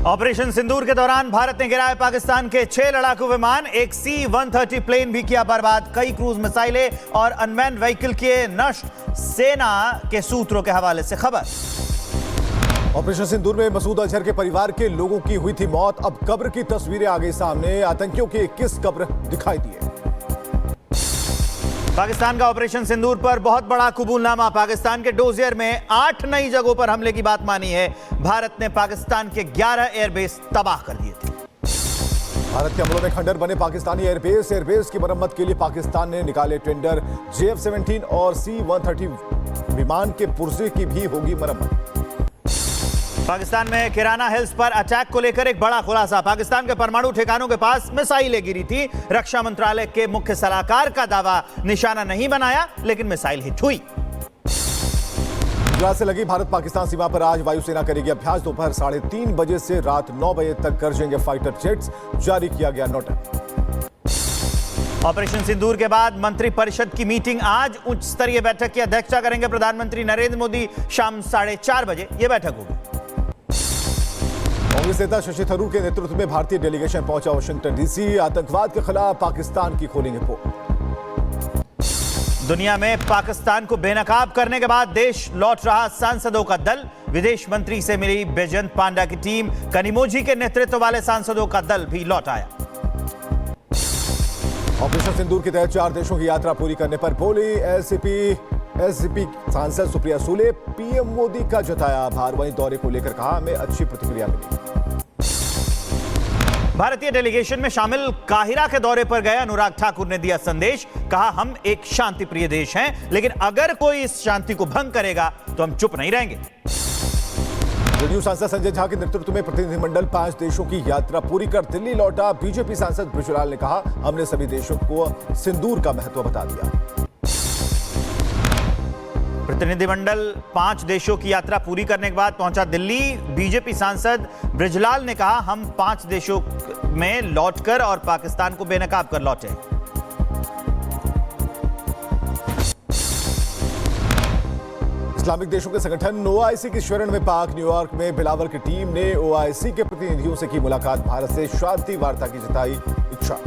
Operation सिंदूर के दौरान भारत ने गिराए पाकिस्तान के 6 लड़ाकू विमान, एक C-130 प्लेन भी किया बर्बाद, कई क्रूज मिसाइलें और अनमैन्ड व्हीकल किए नष्ट, सेना के सूत्रों के हवाले से खबर। ऑपरेशन सिंदूर में मसूद अजहर के परिवार के लोगों की हुई थी मौत, अब कब्र की तस्वीरें आ गई सामने, आतंकियों की 21 कब्र दिखाई दिए। पाकिस्तान का ऑपरेशन सिंदूर पर बहुत बड़ा कबूलनामा, पाकिस्तान के डोजियर में 8 नई जगहों पर हमले की बात मानी है। भारत ने पाकिस्तान के 11 एयरबेस तबाह कर दिए थे। भारत के हमलों में खंडर बने पाकिस्तानी एयरबेस की मरम्मत के लिए पाकिस्तान ने निकाले टेंडर, JF-17 और C-130 विमान के पुर्जे की भी होगी मरम्मत। पाकिस्तान में किराना हिल्स पर अटैक को लेकर एक बड़ा खुलासा, पाकिस्तान के परमाणु ठिकानों के पास मिसाइलें गिरी थी। रक्षा मंत्रालय के मुख्य सलाहकार का दावा, निशाना नहीं बनाया लेकिन मिसाइल हिट हुई। गुजरात से लगी भारत पाकिस्तान सीमा पर आज वायुसेना करेगी अभ्यास, दोपहर 3:30 बजे से रात 9 बजे तक गरजेंगे फाइटर जेट्स, जारी किया गया नोटिस। ऑपरेशन सिंदूर के बाद मंत्रिपरिषद की मीटिंग आज, उच्च स्तरीय बैठक की अध्यक्षता करेंगे प्रधानमंत्री नरेंद्र मोदी। शाम 4:30 बजे यह बैठक होगी। कांग्रेस नेता शशि थरूर के नेतृत्व में भारतीय डेलीगेशन पहुंचा वाशिंगटन डीसी, आतंकवाद के खिलाफ पाकिस्तान की खोलेंगे पोल। दुनिया में पाकिस्तान को बेनकाब करने के बाद देश लौट रहा सांसदों का दल, विदेश मंत्री से मिली बैजयंत पांडा की टीम, कनिमोझी के नेतृत्व वाले सांसदों का दल भी लौट आया। ऑपरेशन सिंदूर के तहत 4 देशों की यात्रा पूरी करने पर बोली एसजीपी सांसद सुप्रिया सूले, पीएम मोदी का जताया आभार, वहीं दौरे को लेकर कहा हमें अच्छी प्रतिक्रिया मिली। भारतीय डेलीगेशन में शामिल काहिरा के दौरे पर गए अनुराग ठाकुर ने दिया संदेश, कहा हम एक शांति प्रिय देश हैं, लेकिन अगर कोई इस शांति को भंग करेगा तो हम चुप नहीं रहेंगे। जदयू सांसद संजय झा के नेतृत्व में प्रतिनिधिमंडल 5 देशों की यात्रा पूरी कर दिल्ली लौटा, बीजेपी सांसद बृजलाल ने कहा हमने सभी देशों को सिंदूर का महत्व बता दिया। प्रतिनिधिमंडल 5 देशों की यात्रा पूरी करने के बाद पहुंचा दिल्ली, बीजेपी सांसद बृजलाल ने कहा हम 5 देशों में लौटकर और पाकिस्तान को बेनकाब कर लौटे। इस्लामिक देशों के संगठन OIC की शरण में पाक, न्यूयॉर्क में बिलावल की टीम ने OIC के प्रतिनिधियों से की मुलाकात, भारत से शांति वार्ता की जताई इच्छा।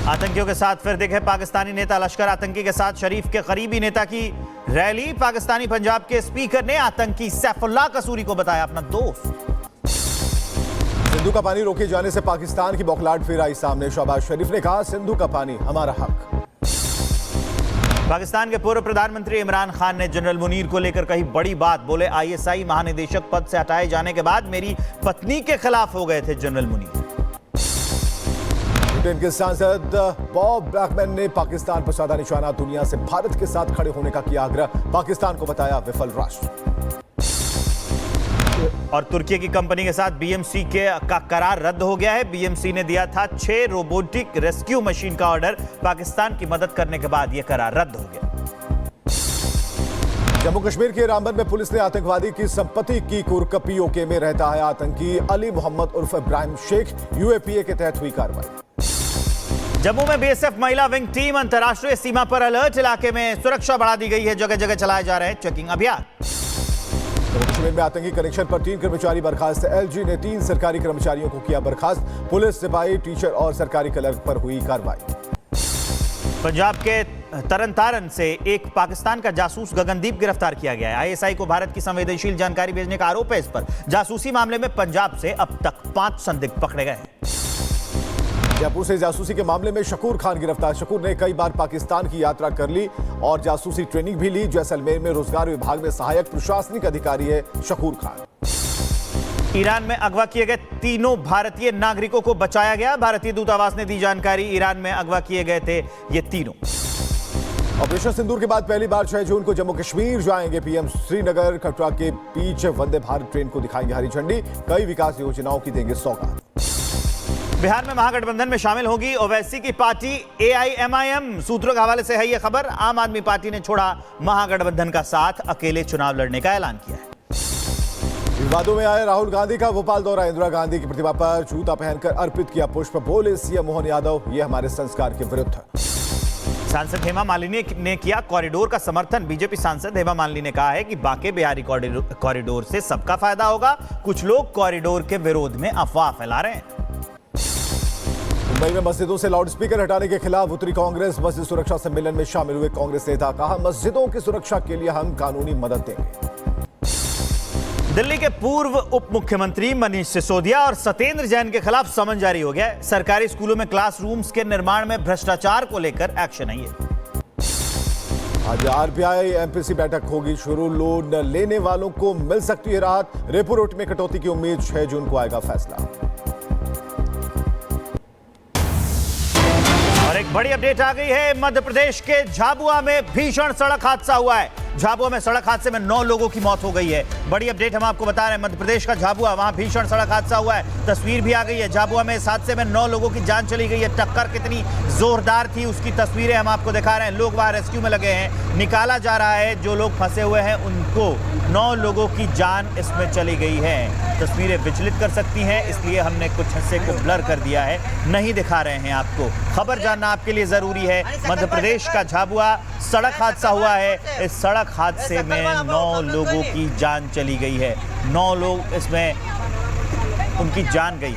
आतंकियों के साथ फिर दिखे पाकिस्तानी नेता, लश्कर आतंकी के साथ शरीफ के करीबी नेता की रैली, पाकिस्तानी पंजाब के स्पीकर ने आतंकी सैफुल्लाह कसूरी को बताया अपना दोस्त। सिंधु का पानी रोके जाने से पाकिस्तान की बौखलाहट फिर आई सामने, शहबाज शरीफ ने कहा सिंधु का पानी हमारा हक। पाकिस्तान के पूर्व प्रधानमंत्री इमरान खान ने जनरल मुनीर को लेकर कही बड़ी बात, बोले ISI महानिदेशक पद से हटाए जाने के बाद मेरी पत्नी के खिलाफ हो गए थे जनरल मुनीर। ब्रिटेन के सांसद बॉब ब्लैकमैन ने पाकिस्तान पर साधा निशाना, दुनिया से भारत के साथ खड़े होने का किया आग्रह, पाकिस्तान को बताया विफल राष्ट्र। और तुर्की की कंपनी के साथ BMC का करार रद्द हो गया है। BMC ने दिया था 6 रोबोटिक रेस्क्यू मशीन का ऑर्डर, पाकिस्तान की मदद करने के बाद यह करार रद्द हो गया। जम्मू कश्मीर के रामबन में पुलिस ने आतंकवादी की संपत्ति की कुरकपी, ओके में रहता है आतंकी अली मोहम्मद उर्फ इब्राहिम शेख, UAPA के तहत हुई कार्रवाई। जम्मू में BSF महिला विंग टीम अंतर्राष्ट्रीय सीमा पर अलर्ट, इलाके में सुरक्षा बढ़ा दी गई है, जगह जगह चलाए जा रहे हैं चेकिंग अभियान। जम्मू कश्मीर में आतंकी कनेक्शन पर 3 कर्मचारी बर्खास्त, LG ने 3 सरकारी कर्मचारियों को किया बर्खास्त, पुलिस, सिपाही, टीचर और सरकारी क्लर्क पर हुई कार्रवाई। पंजाब के तरनतारन से एक पाकिस्तान का जासूस गगनदीप गिरफ्तार किया गया है। ISI को भारत की संवेदनशील जानकारी भेजने का आरोप है इस पर। जासूसी मामले में पंजाब से अब तक 5 संदिग्ध पकड़े गए हैं। जयपुर से जासूसी के मामले में शकूर खान गिरफ्तार, शकूर ने कई बार पाकिस्तान की यात्रा कर ली और जासूसी ट्रेनिंग भी ली। जैसलमेर में रोजगार विभाग में सहायक प्रशासनिक अधिकारी है शकूर खान। ईरान में अगवा किए गए 3 भारतीय नागरिकों को बचाया गया, भारतीय दूतावास ने दी जानकारी, ईरान में अगवा किए गए थे ये तीनों। ऑपरेशन सिंदूर के बाद पहली बार 6 जून को जम्मू कश्मीर जाएंगे PM, श्रीनगर कटरा के बीच वंदे भारत ट्रेन को दिखाएंगे हरी झंडी, कई विकास योजनाओं की देंगे सौगात। बिहार में महागठबंधन में शामिल होगी ओवैसी की पार्टी AIMIM, सूत्रों के हवाले से है यह खबर। आम आदमी पार्टी ने छोड़ा महागठबंधन का साथ, अकेले चुनाव लड़ने का ऐलान किया है। विवादों में आए राहुल गांधी का भोपाल दौरा, इंदिरा गांधी की प्रतिमा पर जूता पहनकर अर्पित किया पुष्प, बोले CM मोहन यादव ये हमारे संस्कार के विरुद्ध है। सांसद हेमा मालिनी ने किया कॉरिडोर का समर्थन। बीजेपी सांसद हेमा मालिनी ने कहा है कि बांके बिहारी कॉरिडोर से सबका फायदा होगा। कुछ लोग कॉरिडोर के विरोध में अफवाह फैला रहे हैं। मुंबई में मस्जिदों से लाउडस्पीकर हटाने के खिलाफ उतरी कांग्रेस। मस्जिद सुरक्षा सम्मेलन में शामिल हुए कांग्रेस नेता, कहा मस्जिदों की सुरक्षा के लिए हम कानूनी मदद देंगे। दिल्ली के पूर्व उप मुख्यमंत्री मनीष सिसोदिया और सत्येंद्र जैन के खिलाफ समन जारी हो गया है। सरकारी स्कूलों में क्लासरूम्स के निर्माण में भ्रष्टाचार को लेकर एक्शन है। आज आरबीआई एमपीसी बैठक होगी शुरू। लोन लेने वालों को मिल सकती है राहत। रेपो रेट में कटौती की उम्मीद। 6 जून को आएगा फैसला। और एक बड़ी अपडेट आ गई है। मध्य प्रदेश के झाबुआ में भीषण सड़क हादसा हुआ है। झाबुआ में सड़क हादसे में 9 लोगों की मौत हो गई है। बड़ी अपडेट हम आपको बता रहे हैं। मध्य प्रदेश का झाबुआ, वहां भीषण सड़क हादसा हुआ है। तस्वीर भी आ गई है। झाबुआ में इस हादसे में 9 लोगों की जान चली गई है। टक्कर कितनी जोरदार थी उसकी तस्वीरें हम आपको दिखा रहे हैं। लोग वहां रेस्क्यू में लगे हैं, निकाला जा रहा है। जो लोग फंसे हुए हैं उनको, 9 लोगों की जान इसमें चली गई है। तस्वीरें विचलित कर सकती हैं, इसलिए हमने कुछ हिस्से को ब्लर कर दिया है, नहीं दिखा रहे हैं आपको। खबर जानना आपके लिए जरूरी है। मध्य प्रदेश का झाबुआ सड़क हादसा हुआ है। इस सड़क हादसे में 9 लोगों की जान चली गई है। 9 लोग इसमें, उनकी जान गई।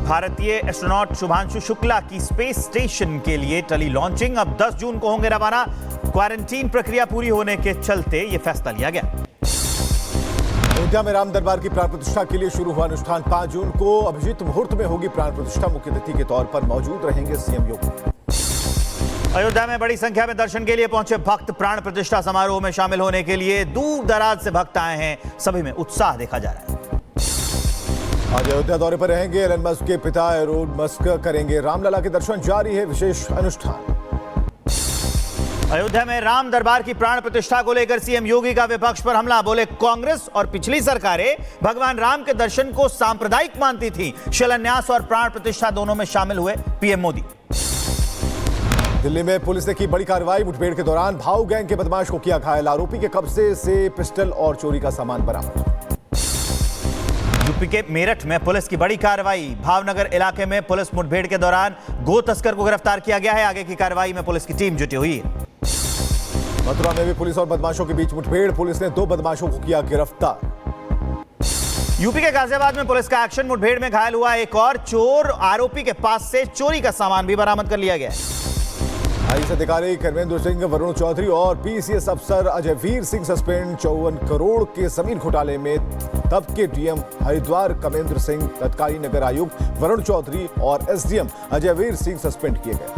भारतीय एस्ट्रोनॉट शुभांशु शुक्ला की स्पेस स्टेशन के लिए टली लॉन्चिंग। अब 10 जून को होंगे रवाना। क्वारंटीन प्रक्रिया पूरी होने के चलते यह फैसला लिया गया। अयोध्या में राम दरबार की प्राण प्रतिष्ठा के लिए शुरू हुआ अनुष्ठान 5 जून को अभिजीत मुहूर्त में होगी प्राण प्रतिष्ठा। मुख्य अतिथि के तौर पर मौजूद रहेंगे सीएम योगी। अयोध्या में बड़ी संख्या में दर्शन के लिए पहुंचे भक्त प्राण प्रतिष्ठा समारोह में शामिल होने के लिए दूर दराज से भक्त आए हैं। सभी में उत्साह देखा जा रहा है। आज अयोध्या दौरे पर रहेंगे एलन मस्क के पिता एलोन मस्क, करेंगे रामलला के दर्शन। जारी है विशेष अनुष्ठान। अयोध्या में राम दरबार की प्राण प्रतिष्ठा को लेकर सीएम योगी का विपक्ष पर हमला। बोले कांग्रेस और पिछली सरकारें भगवान राम के दर्शन को सांप्रदायिक मानती थी। शिलान्यास और प्राण प्रतिष्ठा दोनों में शामिल हुए पीएम मोदी। दिल्ली में पुलिस ने की बड़ी कार्रवाई। मुठभेड़ के दौरान भाऊ गैंग के बदमाश को किया घायल। आरोपी के कब्जे से पिस्टल और चोरी का सामान बरामद। यूपी के मेरठ में पुलिस की बड़ी कार्रवाई। भावनगर इलाके में पुलिस मुठभेड़ के दौरान गो तस्कर को गिरफ्तार किया गया है। आगे की कार्रवाई में पुलिस की टीम जुटी हुई है। मथुरा में भी पुलिस और बदमाशों के बीच मुठभेड़। पुलिस ने 2 बदमाशों को किया गिरफ्तार। यूपी के गाजियाबाद में पुलिस का एक्शन। मुठभेड़ में घायल हुआ एक और चोर। आरोपी के पास से चोरी का सामान भी बरामद कर लिया गया है। आईएएस अधिकारी कर्मेंद्र सिंह, वरुण चौधरी और पीसीएस अफसर अजय वीर सिंह सस्पेंड। 54 करोड़ के जमीन घोटाले में तब के डीएम हरिद्वार कर्मेंद्र सिंह, तत्कालीन नगर आयुक्त वरुण चौधरी और एसडीएम अजय वीर सिंह सस्पेंड किए गए।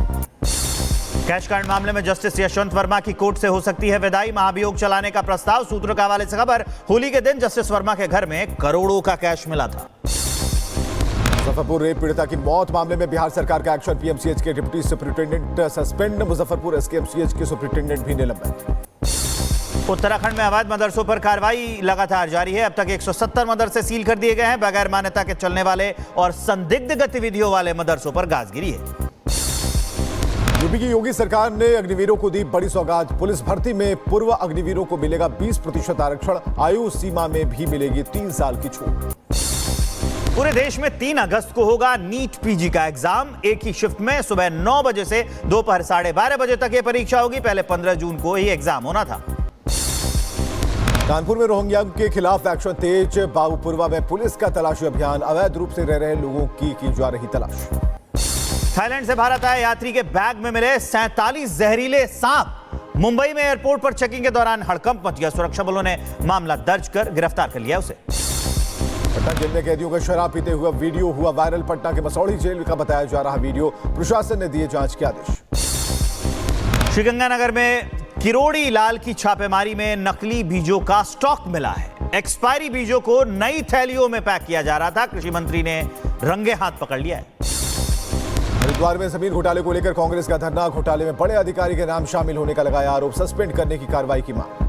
कैश कांड मामले में जस्टिस यशवंत वर्मा की कोर्ट से हो सकती है विदाई। महाभियोग चलाने का प्रस्ताव। सूत्रों के हवाले से खबर, होली के दिन जस्टिस वर्मा के घर में करोड़ों का कैश मिला था। मुजफ्फरपुर रेप पीड़िता की मौत मामले में बिहार सरकार का एक्शन। पीएमसीएच के deputy superintendent suspend. Muzaffarpur SKMCH के सुपरिटेंडेंट भी निलंबित। उत्तराखंड में अवैध मदरसों पर कार्रवाई लगातार जारी है। अब तक 170 मदरसे सील कर दिए गए हैं। बगैर मान्यता के चलने वाले और संदिग्ध गतिविधियों वाले मदरसों पर गाजगिरी है। यूपी की योगी सरकार ने अग्निवीरों को दी बड़ी सौगात। पुलिस भर्ती में पूर्व अग्निवीरों को मिलेगा 20% आरक्षण। आयु सीमा में भी मिलेगी 3 साल की छूट। पूरे देश में 3 अगस्त को होगा नीट पीजी का एग्जाम। एक ही शिफ्ट में सुबह 9 बजे से दोपहर 12:30 बजे तक यह परीक्षा होगी। पहले 15 जून को ही एग्जाम होना था। कानपुर में रोहिंग्या के खिलाफ एक्शन तेज। बाबूपुरवा में पुलिस का तलाशी अभियान। अवैध रूप से रह रहे लोगों की जा रही तलाश। थाईलैंड से भारत आए यात्री के बैग में मिले 47 जहरीले सांप। मुंबई में एयरपोर्ट पर चेकिंग के दौरान हड़कंप मच गया। सुरक्षा बलों ने मामला दर्ज कर गिरफ्तार कर लिया उसे। पटना जेल में कैदियों का शराब पीते हुआ वीडियो हुआ वायरल। पटना के मसौढ़ी जेल का बताया जा रहा वीडियो। प्रशासन ने दिए जांच के आदेश। श्रीगंगानगर में किरोड़ी लाल की छापेमारी में नकली बीजों का स्टॉक मिला है। एक्सपायरी बीजों को नई थैलियों में पैक किया जा रहा था। कृषि मंत्री ने रंगे हाथ पकड़ लिया है। हरिद्वार में जमीन घोटाले को लेकर कांग्रेस का धरना। घोटाले में बड़े अधिकारी के नाम शामिल होने का लगाया आरोप। सस्पेंड करने की कार्रवाई की मांग।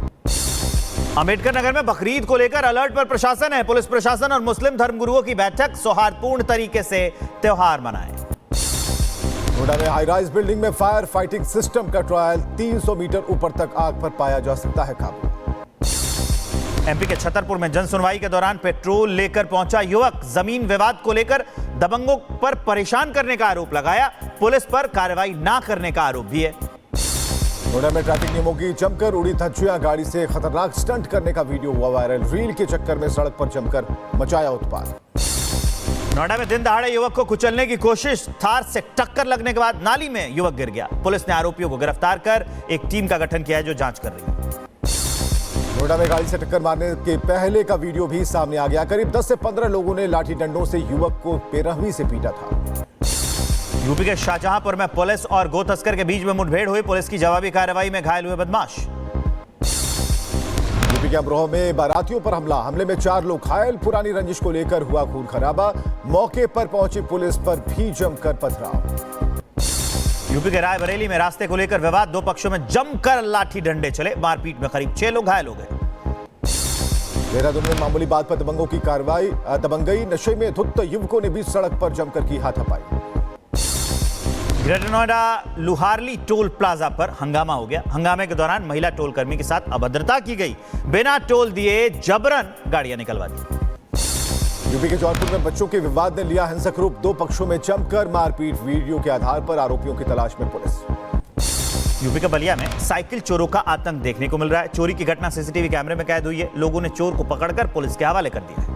अंबेडकर नगर में बकरीद को लेकर अलर्ट पर प्रशासन है। पुलिस प्रशासन और मुस्लिम धर्मगुरुओं की बैठक। सौहार्दपूर्ण तरीके से त्योहार मनाएं। नोएडा में हाई राइज बिल्डिंग में फायर फाइटिंग सिस्टम का ट्रायल। 300 मीटर ऊपर तक आग पर पाया जा सकता है काबू। एमपी के छतरपुर में जन सुनवाई के दौरान पेट्रोल लेकर पहुंचा युवक, जमीन विवाद को लेकर दबंगों पर परेशान करने का आरोप लगाया। पुलिस पर कार्रवाई ना करने का आरोप भी है। नोएडा में ट्रैफिक नियमों की जमकर उड़ी धज्जियां, गाड़ी से खतरनाक स्टंट करने का वीडियो हुआ वायरल। रील के चक्कर में सड़क पर जमकर मचाया उत्पात। नोएडा में दिन दहाड़े युवक को कुचलने की कोशिश, थार से टक्कर लगने के बाद नाली में युवक गिर गया। पुलिस ने आरोपियों को गिरफ्तार कर एक टीम का गठन किया है जो जांच कर रही है। नोएडा में गाड़ी से टक्कर मारने के पहले का वीडियो भी सामने आ गया। करीब 10 से 15 लोगों ने लाठी डंडों से युवक को बेरहमी से पीटा था। यूपी के शाहजहांपुर में पुलिस और गो तस्कर के बीच में मुठभेड़ हुई। पुलिस की जवाबी कार्रवाई में घायल हुए बदमाश। यूपी के अमरोहा में बारातियों पर हमले में 4 लोग घायल। पुरानी रंजिश को लेकर हुआ खून खराबा। मौके पर पहुंची पुलिस पर भी जमकर पथराव। यूपी के रायबरेली में रास्ते को लेकर विवाद, 2 पक्षों में जमकर लाठी डंडे चले। मारपीट में करीब 6 लोग घायल हो गए। देहरादून में मामूली बात पर दबंगों की कार्रवाई। दबंगई, नशे में धुत युवकों ने बीच सड़क पर जमकर की हाथापाई। Greater Noida Luharli toll plaza पर हंगामा हो गया। हंगामे के दौरान महिला टोल कर्मी के साथ अभद्रता की गई। बिना टोल दिए जबरन गाड़ियां निकलवा दी। यूपी के जौनपुर में बच्चों के विवाद ने लिया हिंसक रूप। 2 पक्षों में जमकर मारपीट। वीडियो के आधार पर आरोपियों की तलाश में पुलिस। यूपी के बलिया में साइकिल चोरों का आतंक देखने को मिल रहा है। चोरी की घटना सीसीटीवी कैमरे में कैद हुई है। लोगों ने चोर को पकड़कर पुलिस के हवाले कर दिया है।